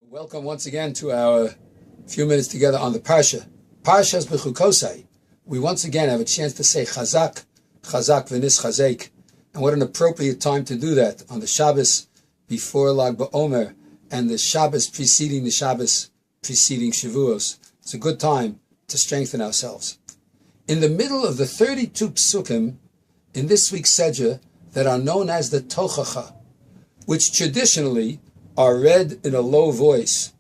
Welcome once again to our few minutes together on the Parsha. Parsha's Bechukosai. We once again have a chance to say Chazak, Chazak v'nis Chazek. And what an appropriate time to do that on the Shabbos before Lag BaOmer and the Shabbos preceding the Shabbos preceding Shavuos. It's a good time to strengthen ourselves. In the middle of the 32 psukim in this week's Sedra that are known as the Tochacha, which traditionally are read in a low voice.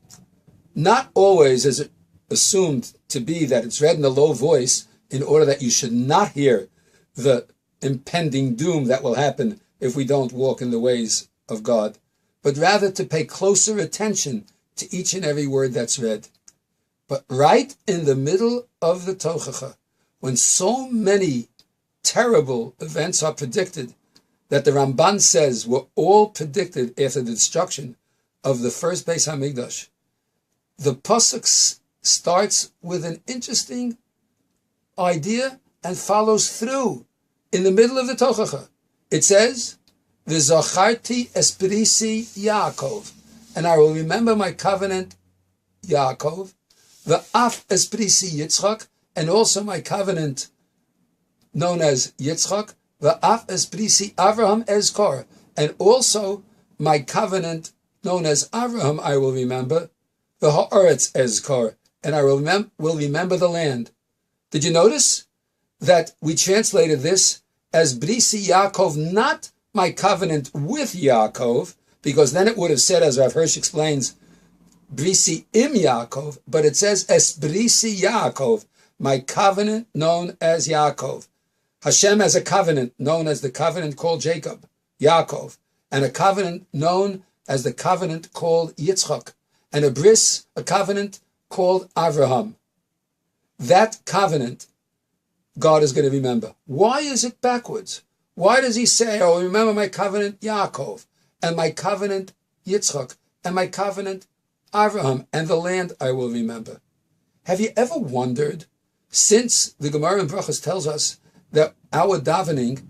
Not always is it assumed to be that it's read in a low voice in order that you should not hear the impending doom that will happen if we don't walk in the ways of God, but rather to pay closer attention to each and every word that's read. But right in the middle of the Tochacha, when so many terrible events are predicted, that the Ramban says were all predicted after the destruction of the first Beis HaMikdash, the pasuk starts with an interesting idea and follows through in the middle of the Tochacha. It says, "V'zacharti esprisi Yaakov," and I will remember my covenant Yaakov, v'af esprisi Yitzchak, and also my covenant known as Yitzchak, v'af esprisi Avraham ezkor, and also my covenant known as Avraham I will remember, the ha'aretz ezkor, and I will remember the land. Did you notice that we translated this as Brisi Yaakov, not my covenant with Yaakov, because then it would have said, as Rav Hirsch explains, Brisi im Yaakov, but it says Es Brisi Yaakov, my covenant known as Yaakov. Hashem has a covenant known as the covenant called Jacob, Yaakov, and a covenant known as the covenant called Yitzchak, and a bris, a covenant called Avraham. That covenant, God is going to remember. Why is it backwards? Why does he say, "Oh, remember my covenant Yaakov, and my covenant Yitzchak, and my covenant Avraham, and the land I will remember"? Have you ever wondered, since the Gemara in Brachos tells us that our davening,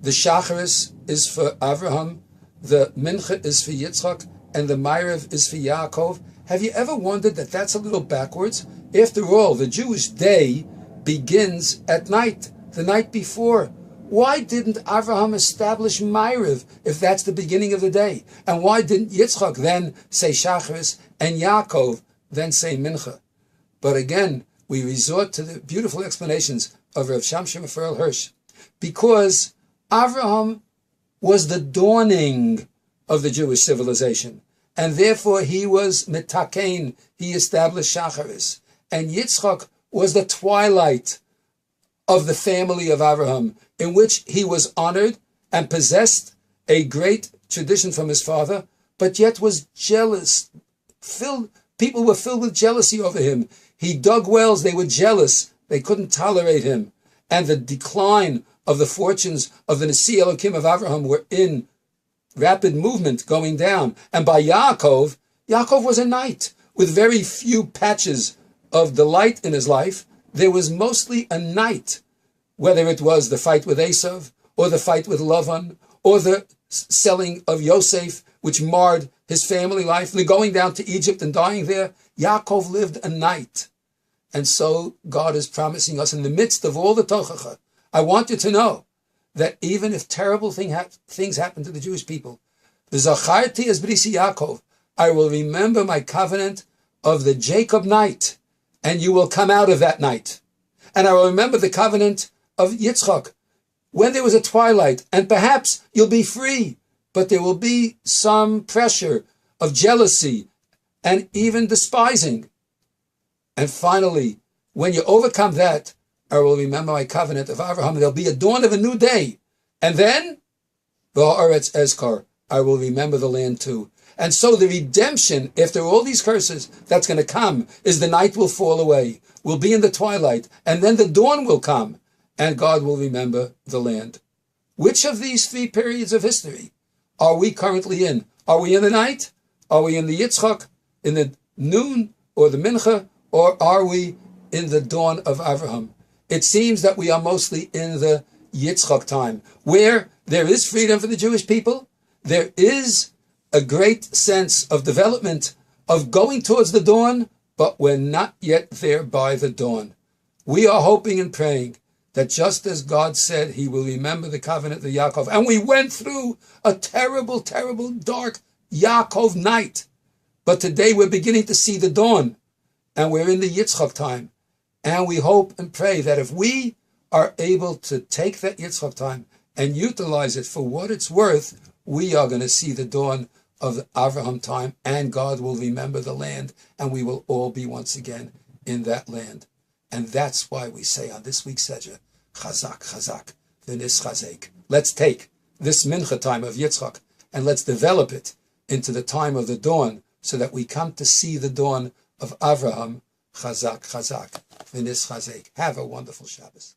the Shacharis is for Avraham, the Mincha is for Yitzchak, and the Ma'ariv is for Yaakov, have you ever wondered that that's a little backwards? After all, the Jewish day begins at night, the night before. Why didn't Avraham establish Ma'ariv if that's the beginning of the day? And why didn't Yitzchak then say Shacharis and Yaakov then say Mincha? But again, we resort to the beautiful explanations of Rav Shamshon Raphael Hirsch, because Avraham was the dawning of the Jewish civilization, and therefore he was mitakein, he established Shacharis, and Yitzchak was the twilight of the family of Avraham, in which he was honored and possessed a great tradition from his father, but yet was jealous. People were filled with jealousy over him. He dug wells, they were jealous, they couldn't tolerate him, and the decline of the fortunes of the Nasi Elokim of Avraham were in rapid movement going down. And by Yaakov was a knight with very few patches of delight in his life. There was mostly a night, whether it was the fight with Esav, or the fight with Lavan, or the selling of Yosef, which marred his family life, and the going down to Egypt and dying there. Yaakov lived a night. And so God is promising us in the midst of all the Tochacha, I want you to know that even if terrible things happen to the Jewish people, V'zacharti es brisi Yaakov, I will remember my covenant of the Jacob night, and you will come out of that night. And I will remember the covenant of Yitzchak, when there was a twilight, and perhaps you'll be free, but there will be some pressure of jealousy and even despising. And finally, when you overcome that, I will remember my covenant of Avraham. There'll be a dawn of a new day. And then, v'ha'aretz ezkor, I will remember the land too. And so the redemption, after all these curses, that's going to come, is the night will fall away. We'll be in the twilight. And then the dawn will come. And God will remember the land. Which of these three periods of history are we currently in? Are we in the night? Are we in the Yitzchak, in the noon, or the Mincha? Or are we in the dawn of Avraham? It seems that we are mostly in the Yitzchak time, where there is freedom for the Jewish people. There is a great sense of development of going towards the dawn, but we're not yet there by the dawn. We are hoping and praying that just as God said he will remember the covenant of Yaakov, and we went through a terrible, terrible, dark Yaakov night, but today we're beginning to see the dawn, and we're in the Yitzchak time, and we hope and pray that if we are able to take that Yitzchak time and utilize it for what it's worth, we are going to see the dawn of the Avraham time, and God will remember the land, and we will all be once again in that land. And that's why we say on this week's Sedra, Chazak, Chazak, v'nis chazek. Let's take this mincha time of Yitzchak and let's develop it into the time of the dawn so that we come to see the dawn of Avraham. Chazak, Chazak, v'nis chazek. Have a wonderful Shabbos.